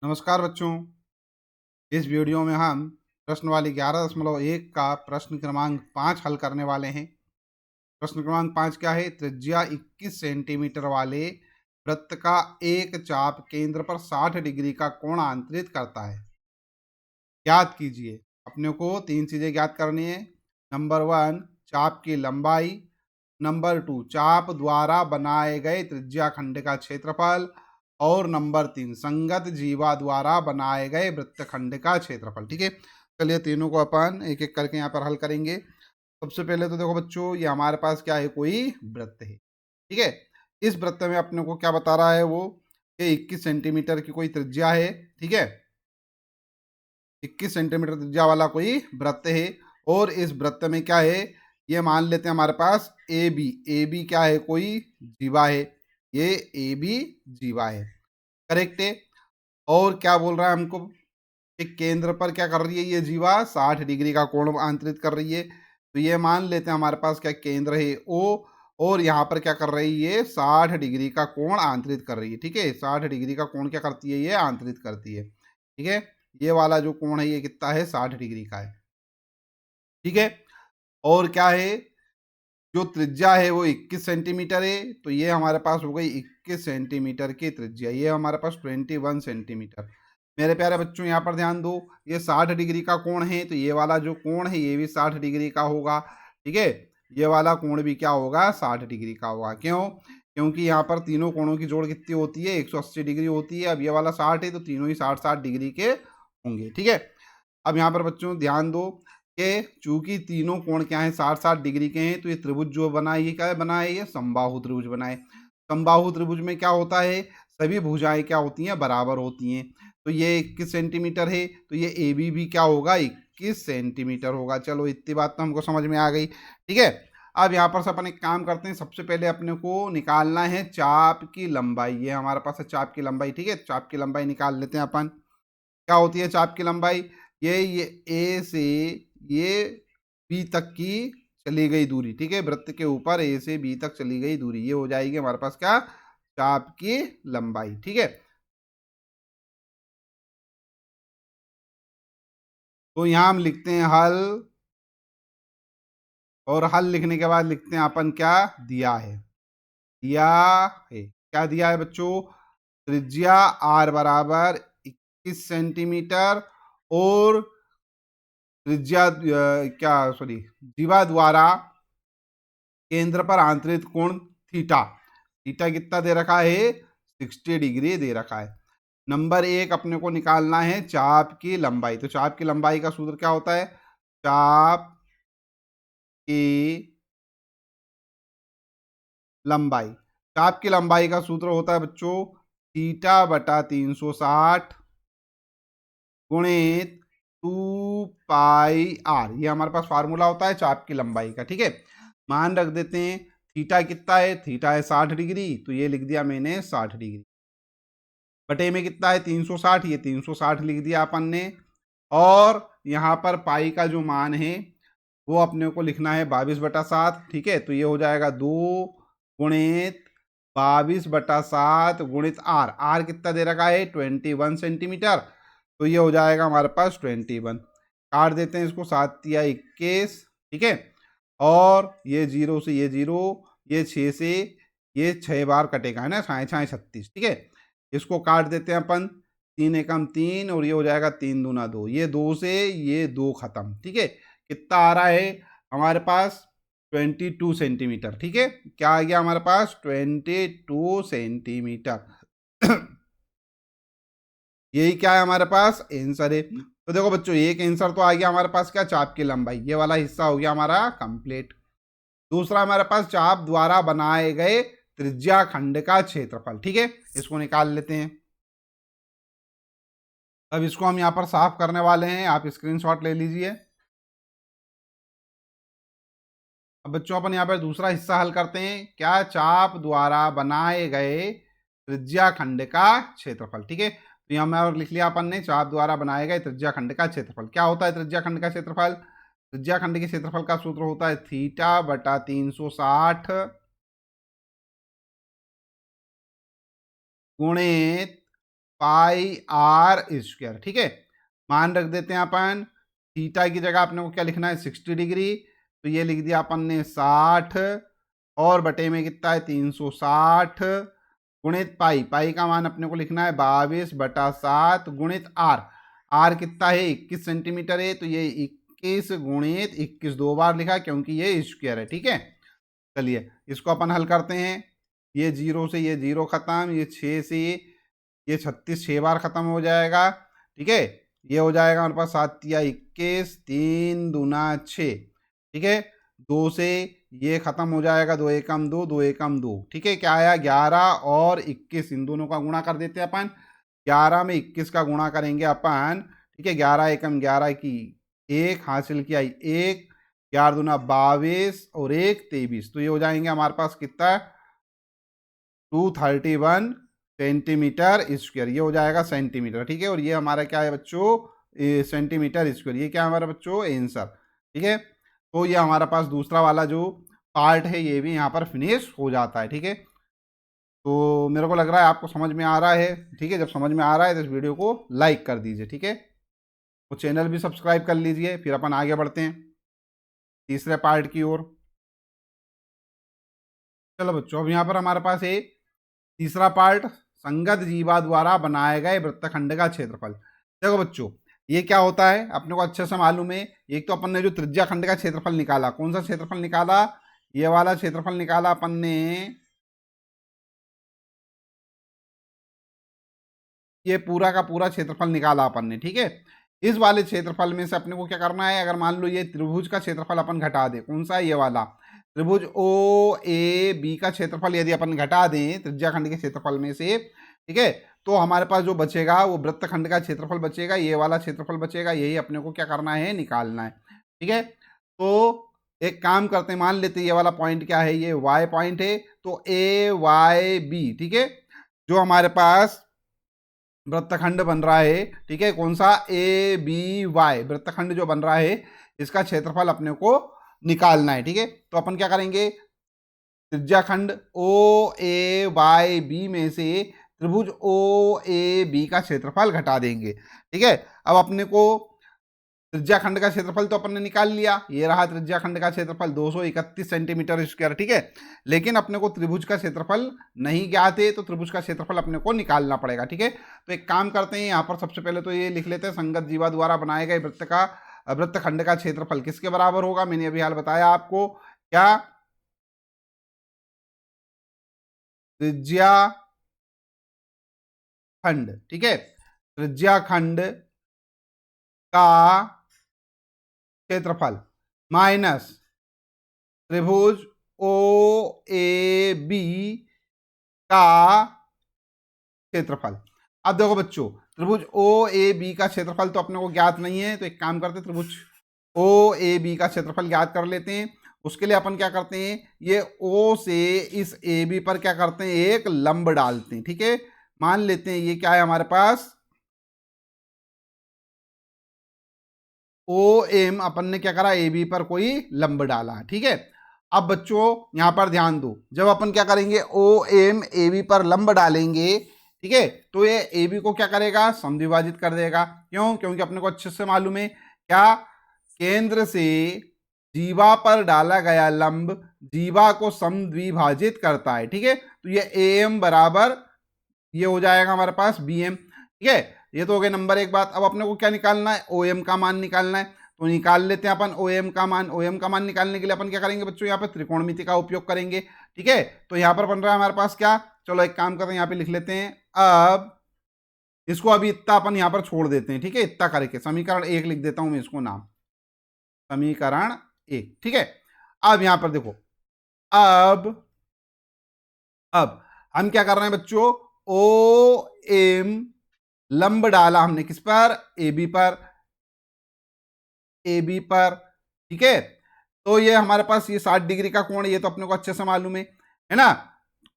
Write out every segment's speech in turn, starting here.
नमस्कार बच्चों। इस वीडियो में हम प्रश्नवाली 11.1 का प्रश्न क्रमांक 5 हल करने वाले हैं। प्रश्न क्रमांक 5 क्या है? त्रिज्या 21 सेंटीमीटर वाले वृत्त का एक चाप केंद्र पर 60 डिग्री का कोण आंतरित करता है। ज्ञात कीजिए। अपने को 3 चीज़ें ज्ञात करनी है। नंबर 1 चाप की लंबाई, नंबर 2 चाप द्वारा बनाए गए त्रिज्या खंड का क्षेत्रफल और नंबर 3 संगत जीवा द्वारा बनाए गए वृत्तखंड का क्षेत्रफल। ठीक है, चलिए तीनों को अपन एक एक करके यहाँ पर हल करेंगे। सबसे पहले तो देखो बच्चों, ये हमारे पास क्या है? कोई वृत्त है। ठीक है, इस वृत्त में अपने को क्या बता रहा है वो कि 21 सेंटीमीटर की कोई त्रिज्या है। ठीक है, 21 सेंटीमीटर त्रिज्या वाला कोई वृत्त है और इस वृत्त में क्या है? ये मान लेते हैं हमारे पास ए बी क्या है? कोई जीवा है। ये ए बी जीवा है, करेक्ट है। और क्या बोल रहा है हमको कि केंद्र पर क्या कर रही है ये जीवा? 60 डिग्री का कोण आंतरित कर रही है। तो ये मान लेते हैं हमारे पास क्या केंद्र है ओ, और यहाँ पर क्या कर रही है? 60 डिग्री का कोण आंतरित कर रही है। ठीक है, 60 डिग्री का कोण क्या करती है? ये आंतरित करती है। ठीक है, ये वाला जो कोण है ये कितना है? 60 डिग्री का है। ठीक है, और क्या है? जो त्रिज्या है वो 21 सेंटीमीटर है। तो ये हमारे पास हो गई 21 सेंटीमीटर की त्रिज्या। ये हमारे पास 21 सेंटीमीटर। मेरे प्यारे बच्चों यहाँ पर ध्यान दो, ये 60 डिग्री का कोण है तो ये वाला जो कोण है ये भी 60 डिग्री का होगा। ठीक है, ये वाला कोण भी क्या होगा? 60 डिग्री का होगा। क्यों? क्योंकि यहाँ पर तीनों कोणों की जोड़ कितनी होती है? 180 डिग्री होती है। अब ये वाला 60 है तो तीनों ही 60-60 डिग्री के होंगे। ठीक है, अब यहाँ पर बच्चों ध्यान दो कि चूंकि तीनों कोण क्या है? 60-60 डिग्री के हैं, तो ये त्रिभुज जो बना है ये क्या बना है? ये समबाहु त्रिभुज बना है। समबाहु त्रिभुज में क्या होता है? सभी भुजाएं क्या होती हैं? बराबर होती हैं। तो ये 21 सेंटीमीटर है तो ये ए बी भी क्या होगा? 21 सेंटीमीटर होगा। चलो इतनी बात तो हमको समझ में आ गई। ठीक है, अब यहाँ पर से अपन एक काम करते हैं। सबसे पहले अपने को निकालना है चाप की लंबाई। ये हमारे पास है चाप की लंबाई। ठीक है, चाप की लंबाई निकाल लेते हैं अपन। क्या होती है चाप की लंबाई? ये ए से ये बी तक की चली गई दूरी। ठीक है, वृत्त के ऊपर ए से बी तक चली गई दूरी, ये हो जाएगी हमारे पास क्या? चाप की लंबाई। ठीक है, तो यहां हम लिखते हैं हल, और हल लिखने के बाद लिखते हैं अपन क्या दिया है। दिया है, क्या दिया है बच्चों? त्रिज्या आर बराबर 21 सेंटीमीटर और त्रिज्या क्या सॉरी जीवा द्वारा केंद्र पर आंतरिक कोण थीटा। थीटा कितना दे रखा है? 60 डिग्री दे रखा है। नंबर 1 अपने को निकालना है चाप की लंबाई। तो चाप की लंबाई का सूत्र क्या होता है? चाप की लंबाई, चाप की लंबाई का सूत्र होता है बच्चों थीटा बटा 360 गुणित 2 पाई आर। ये हमारे पास फार्मूला होता है चाप की लंबाई का। ठीक है, मान रख देते हैं थीटा कितना है? थीटा है 60 डिग्री, तो ये लिख दिया मैंने 60 डिग्री। बटे में कितना है? 360, ये 360 लिख दिया अपन ने। और यहाँ पर पाई का जो मान है वो अपने को लिखना है 22/7। ठीक है, तो ये हो जाएगा 2 गुणित 22/7 गुणित आर। आर कितना दे रखा है? 21 सेंटीमीटर। तो ये हो जाएगा हमारे पास 21। काट देते हैं इसको, 7×3=21। ठीक है, और ये 0 से ये 0, ये 6 से ये 6 बार कटेगा, है ना? 6×6=36। ठीक है, इसको काट देते हैं अपन, 3 एकम 3 और ये हो जाएगा 3 दूना 2, ये 2 से ये 2 खत्म। ठीक है, कितना आ रहा है हमारे पास? 22 सेंटीमीटर। ठीक है, क्या आ गया हमारे पास? 22 सेंटीमीटर। यही क्या है हमारे पास? आंसर है। तो देखो बच्चों, एक आंसर तो आ गया हमारे पास क्या? चाप की लंबाई। ये वाला हिस्सा हो गया हमारा कंप्लीट। दूसरा हमारे पास चाप द्वारा बनाए गए त्रिज्या खंड का क्षेत्रफल। ठीक है, इसको निकाल लेते हैं। अब इसको हम यहाँ पर साफ करने वाले हैं, आप स्क्रीनशॉट ले लीजिए। अब बच्चों अपन यहाँ पर दूसरा हिस्सा हल करते हैं। क्या? चाप द्वारा बनाए गए त्रिज्या खंड का क्षेत्रफल। ठीक है, तो यहाँ में और लिख लिया अपन ने चाप द्वारा बनाए गए त्रिज्या खंड का क्षेत्रफल। क्या होता है त्रिज्या खंड का क्षेत्रफल? त्रिज्या खंड के क्षेत्रफल का सूत्र होता है थीटा बटा 360 गुणित पाई आर स्क्वायर। ठीक है, मान रख देते हैं अपन, थीटा की जगह अपने को क्या लिखना है 60 डिग्री, तो ये लिख दिया अपन ने 60 और बटे में कितना है 360 गुणित पाई, पाई का मान अपने को लिखना है 22/7 गुणित आर, आर कितना है 21 सेंटीमीटर है, तो ये 21 गुणित 21 दो बार लिखा क्योंकि ये स्क्वायर है। ठीक है, चलिए इसको अपन हल करते हैं, ये 0 से ये 0 खत्म, ये 6 से ये 36 6 बार खत्म हो जाएगा। ठीक है, ये हो जाएगा हमारे पास 7 या 21, 3 दूना 6। ठीक है, 2 से ये खत्म हो जाएगा, 2 एकम 2, 2 एकम 2। ठीक है, क्या आया 11 और 21, इन दोनों का गुणा कर देते हैं अपन, 11 में 21 का गुणा करेंगे अपन। ठीक है, 11 एकम 11 की 1 हासिल किया 1, 11 दूना 22 और 1 23, तो ये हो जाएंगे हमारे पास कितना 231 सेंटीमीटर स्क्वायर, ये हो जाएगा सेंटीमीटर। ठीक है, और ये हमारा क्या है बच्चों सेंटीमीटर स्क्वायर, ये क्या है हमारा बच्चों आंसर। ठीक है, तो ये हमारा पास दूसरा वाला जो पार्ट है ये भी यहाँ पर फिनिश हो जाता है। ठीक है, तो मेरे को लग रहा है आपको समझ में आ रहा है। ठीक है, जब समझ में आ रहा है तो इस वीडियो को लाइक कर दीजिए। ठीक है, तो चैनल भी सब्सक्राइब कर लीजिए। फिर अपन आगे बढ़ते हैं तीसरे पार्ट की ओर। चलो बच्चों, अब यहाँ पर हमारे पास है तीसरा पार्ट, संगत जीवा द्वारा बनाए गए वृत्तखंड का क्षेत्रफल। देखो बच्चों, ये क्या होता है अपने को अच्छे से मालूम है। एक तो अपन ने जो त्रिज्या खंड का क्षेत्रफल निकाला, कौन सा क्षेत्रफल निकाला, ये वाला क्षेत्रफल निकाला अपन ने, ये पूरा का पूरा क्षेत्रफल निकाला अपन ने। ठीक है, इस वाले क्षेत्रफल में से अपने को क्या करना है, अगर मान लो ये त्रिभुज का क्षेत्रफल अपन घटा दे, कौन सा है ये वाला त्रिभुज ओ ए बी का क्षेत्रफल यदि अपन घटा दें त्रिज्या खंड के क्षेत्रफल में से, ठीक है, तो हमारे पास जो बचेगा वो वृत्तखंड का क्षेत्रफल बचेगा, ये वाला क्षेत्रफल बचेगा, यही अपने को क्या करना है निकालना है। ठीक है, तो एक काम करते हैं, मान लेते हैं ये वाला पॉइंट क्या है, ये वाई पॉइंट है, तो ए वाई बी। ठीक है, जो हमारे पास वृत्तखंड बन रहा है, ठीक है, कौन सा ए बी वाई वृत्तखंड जो बन रहा है, इसका क्षेत्रफल अपने को निकालना है। ठीक है, तो अपन क्या करेंगे, त्रिज्या खंड ओ ए वाई बी में से त्रिभुज ओ ए बी का क्षेत्रफल घटा देंगे। ठीक है, अब अपने को त्रिज्या खंड का क्षेत्रफल तो अपन ने निकाल लिया, ये रहा त्रिज्या खंड का क्षेत्रफल 231 सेंटीमीटर स्क्वायर। ठीक है, लेकिन अपने को त्रिभुज का क्षेत्रफल नहीं ज्ञात है, तो त्रिभुज का क्षेत्रफल अपने को निकालना पड़ेगा। ठीक है, तो एक काम करते हैं, यहाँ पर सबसे पहले तो ये लिख लेते हैं, संगत जीवा द्वारा बनाए गए वृत्तखंड का क्षेत्रफल किसके बराबर होगा, मैंने अभी हाल बताया आपको, क्या त्रिज्या खंड। ठीक है, त्रिज्या खंड का क्षेत्रफल माइनस त्रिभुज ओ ए बी का क्षेत्रफल। अब देखो बच्चों, त्रिभुज ओ ए बी का क्षेत्रफल तो अपने को ज्ञात नहीं है, तो एक काम करते हैं त्रिभुज ओ ए बी का क्षेत्रफल ज्ञात कर लेते हैं। उसके लिए अपन क्या करते हैं, ये ओ से इस ए बी पर क्या करते हैं, एक लंब डालते हैं। ठीक है, मान लेते हैं ये क्या है हमारे पास ओ एम, अपन ने क्या करा ए बी पर कोई लंब डाला। ठीक है, अब बच्चों यहां पर ध्यान दो, जब अपन क्या करेंगे ओ एम ए बी पर लंब डालेंगे, ठीक है, तो ये ए बी को क्या करेगा समद्विभाजित कर देगा। क्यों, क्योंकि अपने को अच्छे से मालूम है क्या, केंद्र से जीवा पर डाला गया लंब जीवा को समद्विभाजित करता है। ठीक है, तो ये ए एम बराबर ये हो जाएगा हमारे पास बी एम। ठीक है, ये तो हो गया नंबर एक बात। अब अपने को क्या निकालना है, ओ एम का मान निकालना है, तो निकाल लेते हैं अपन ओ एम का मान। ओ एम का मान निकालने के लिए अपन क्या करेंगे बच्चों, यहाँ पे त्रिकोणमिति का उपयोग करेंगे। ठीक है, तो यहाँ पर बन रहा है हमारे पास क्या, चलो एक काम करते हैं, यहाँ पे लिख लेते हैं, अब इसको अभी इतना अपन यहाँ पर छोड़ देते हैं। ठीक है, इतना करके समीकरण 1 लिख देता हूं मैं इसको नाम, समीकरण 1। ठीक है, अब यहां पर देखो, अब हम क्या कर रहे हैं बच्चों, ओ एम लंब डाला हमने किस पर, ए बी पर, ए बी पर। ठीक है, तो ये हमारे पास ये 60 डिग्री का कोण, ये तो अपने को अच्छे से मालूम है ना।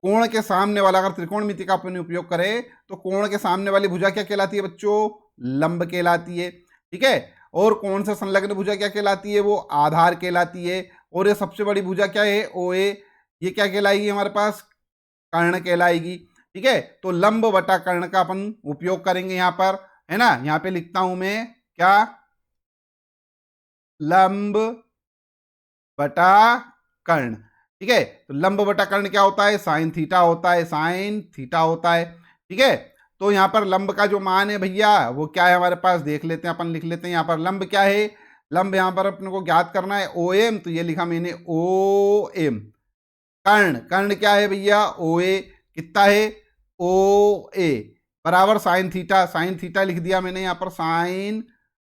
कोण के सामने वाला अगर त्रिकोणमिति का अपन उपयोग करें तो कोण के सामने वाली भुजा क्या कहलाती है बच्चों, लंब कहलाती है। ठीक है, और कोण से संलग्न भुजा क्या कहलाती है, वो आधार कहलाती है। और ये सबसे बड़ी भुजा क्या है ओ ए, ये क्या कहलाएगी हमारे पास, कर्ण कहलाएगी। ठीक है। तो लंब बटा कर्ण का अपन उपयोग करेंगे यहां पर, है ना। यहां पे लिखता हूं मैं क्या, लंब बटा कर्ण, ठीक है। तो लंब बटा कर्ण क्या होता है, साइन थीटा होता है, साइन थीटा होता है, ठीक है। तो यहां पर लंब का जो मान है भैया वो क्या है हमारे पास, देख लेते हैं अपन, लिख लेते हैं यहां पर लंब क्या है। लंब यहां पर अपने को ज्ञात करना है ओ एम, तो ये लिखा मैंने ओ एम। कर्ण, कर्ण क्या है भैया, ओ ए, कितना है ओ ए, बराबर साइन थीटा, साइन थीटा लिख दिया मैंने यहां पर, साइन,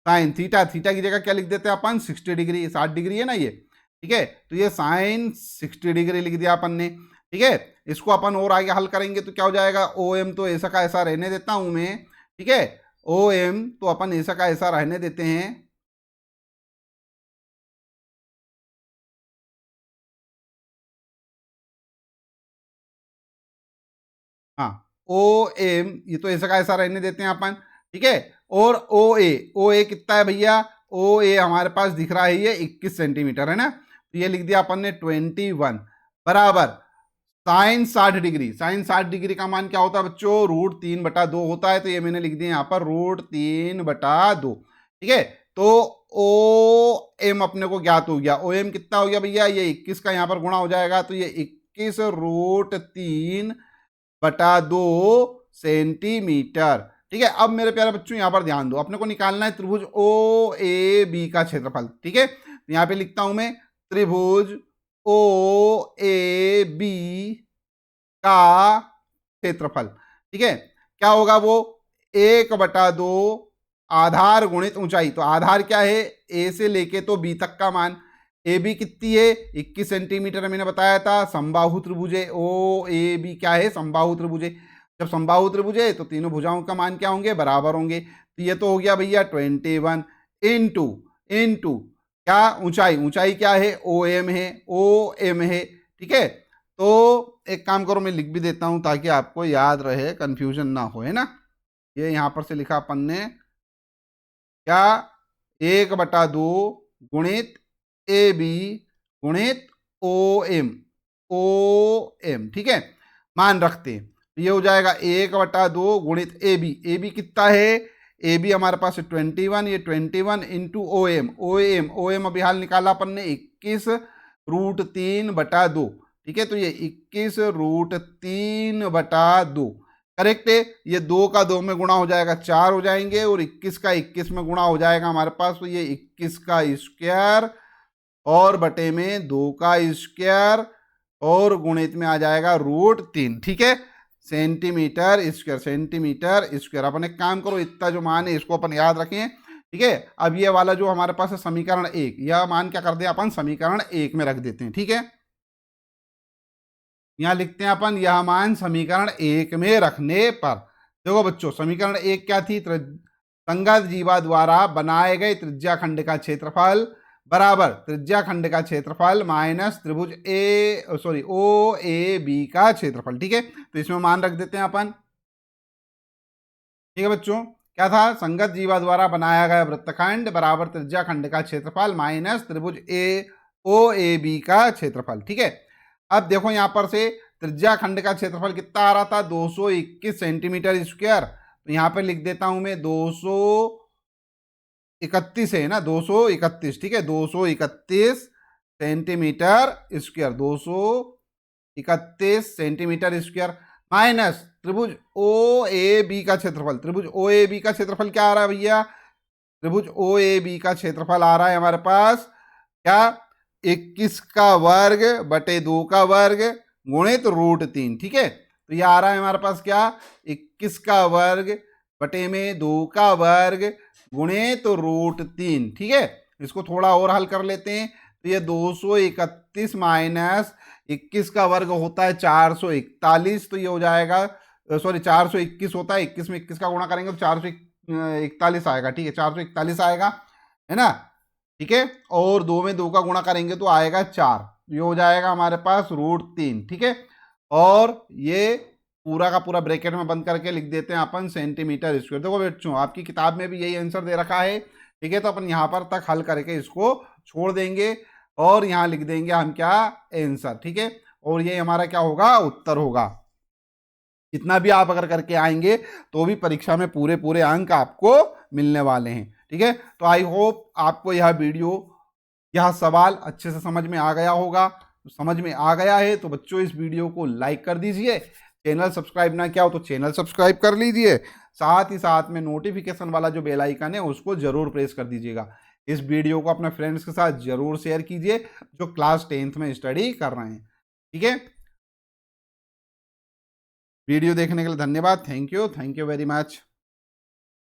साइन थीटा, थीटा की जगह क्या लिख देते हैं अपन, 60 डिग्री, 60 डिग्री है ना ये, ठीक है। तो ये साइन 60 डिग्री लिख दिया अपन ने, ठीक है। इसको अपन और आगे हल करेंगे तो क्या हो जाएगा, ओ एम तो ऐसा का ऐसा रहने देता हूं मैं, ठीक है। ओ एम तो अपन ऐसा का ऐसा रहने देते हैं, हाँ, ओ एम ये तो ऐसा का ऐसा रहने देते हैं अपन, ठीक है। और ओ ए कितना है भैया, ओ ए हमारे पास दिख रहा है ये 21 सेंटीमीटर है ना, तो ये लिख दिया अपन ने 21 बराबर साइन 60 डिग्री, साइन 60 डिग्री का मान क्या होता है बच्चों, √3/2 होता है, तो ये मैंने लिख दिया यहाँ पर √3/2, ठीक है। तो ओ एम अपने को ज्ञात हो गया, ओ एम कितना हो गया भैया, ये 21 का यहाँ पर गुणा हो जाएगा, तो ये 21√3/2 सेंटीमीटर, ठीक है। अब मेरे प्यारे बच्चों यहां पर ध्यान दो, अपने को निकालना है त्रिभुज ओ ए बी का क्षेत्रफल, ठीक है। यहां पे लिखता हूं मैं त्रिभुज ओ ए बी का क्षेत्रफल, ठीक है। क्या होगा वो, 1/2 आधार गुणित ऊंचाई, तो आधार क्या है, ए से लेके तो बी तक का मान, ए बी कितनी है 21 सेंटीमीटर, मैंने बताया था समबाहु त्रिभुज है, ओ ए बी क्या है समबाहु त्रिभुज है। जब समबाहु त्रिभुज है तो तीनों भुजाओं का मान क्या होंगे, बराबर होंगे, तो ये तो हो गया भैया 21 इंटू इंटू क्या, ऊंचाई, ऊंचाई क्या है ओ एम है, ओ एम है, ठीक है। तो एक काम करो मैं लिख भी देता हूं ताकि आपको याद रहे, कंफ्यूजन ना हो, है ना। ये यहां पर से लिखा अपन ने क्या, 1/2 गुणित ए बी गुणित ओ एम, ओ एम, ठीक है। मान रखते हैं तो ये हो जाएगा 1/2 गुणित ए बी कितना है, ए बी हमारे पास 21, ये 21 into O M, O M अभी हाल निकाला अपन ने 21√3/2, ठीक है। तो ये 21√3/2 करेक्ट है। ये 2 का 2 में गुणा हो जाएगा 4 हो जाएंगे, और 21 का 21 में गुणा हो जाएगा हमारे पास, तो ये 21 का स्क्वायर और बटे में 2 का स्क्वायर और गुणित में आ जाएगा √3, ठीक है, सेंटीमीटर स्क्वायर, सेंटीमीटर स्क्वायर। अपन एक काम करो, इतना जो मान है इसको अपन याद रखें, ठीक है। अब ये वाला जो हमारे पास है समीकरण 1, यह मान क्या कर दे अपन समीकरण 1 में रख देते हैं, ठीक है। यहां लिखते हैं अपन यह मान समीकरण 1 में रखने पर, देखो बच्चों समीकरण 1 क्या थी, संगत जीवा द्वारा बनाए गए त्रिज्या खंड का क्षेत्रफल बराबर त्रिज्या खंड का क्षेत्रफल माइनस त्रिभुज ओ ए बी का क्षेत्रफल, ठीक है। तो इसमें मान रख देते हैं अपन, ठीक है बच्चों। क्या था, संगत जीवा द्वारा बनाया गया वृत्तखंड बराबर त्रिज्या खंड का क्षेत्रफल माइनस त्रिभुज ओ ए बी का क्षेत्रफल, ठीक है। अब देखो यहां पर से त्रिज्या खंड का क्षेत्रफल कितना आ रहा था, 221 सेंटीमीटर स्क्वायर, तो यहां पर लिख देता हूं मैं 231 है ना, 231, ठीक है, 231 centimetre square, 231 centimetre square minus त्रिभुज ओ ए बी का क्षेत्रफल, त्रिभुज ओ ए बी का क्षेत्रफल क्या आ रहा है भैया, त्रिभुज ओ ए बी का क्षेत्रफल आ रहा है हमारे पास क्या, 21 का वर्ग बटे 2 का वर्ग गुणित √3, ठीक है। तो ये आ रहा है हमारे पास क्या, 21 का वर्ग बटे में 2 का वर्ग गुणित √3, ठीक है। इसको थोड़ा और हल कर लेते हैं, तो ये 231 माइनस 21 का वर्ग होता है 441, तो ये हो जाएगा, सॉरी 421 होता है, 21 में 21 का गुणा करेंगे तो 441 आएगा, ठीक है, 441 आएगा, है ना, ठीक है। और 2 में 2 का गुणा करेंगे तो आएगा 4, ये हो जाएगा हमारे पास √3, ठीक है। और ये पूरा का पूरा ब्रैकेट में बंद करके लिख देते हैं अपन सेंटीमीटर स्क्वायर। देखो बच्चों आपकी किताब में भी यही आंसर दे रखा है, ठीक है। तो अपन यहाँ पर तक हल करके इसको छोड़ देंगे और यहाँ लिख देंगे हम क्या, आंसर, ठीक है। और ये हमारा क्या होगा, उत्तर होगा। इतना भी आप अगर करके आएंगे तो भी परीक्षा में पूरे पूरे अंक आपको मिलने वाले हैं। ठीक है, तो आई होप आपको यह वीडियो, यह सवाल अच्छे से समझ में आ गया होगा। तो समझ में आ गया है तो बच्चों इस वीडियो को लाइक कर दीजिए, चैनल सब्सक्राइब ना किया हो तो चैनल सब्सक्राइब कर लीजिए, साथ ही साथ में नोटिफिकेशन वाला जो बेल आइकन है उसको जरूर प्रेस कर दीजिएगा। इस वीडियो को अपने फ्रेंड्स के साथ जरूर शेयर कीजिए जो क्लास 10th में स्टडी कर रहे हैं। ठीक है, वीडियो देखने के लिए धन्यवाद। Thank you very much.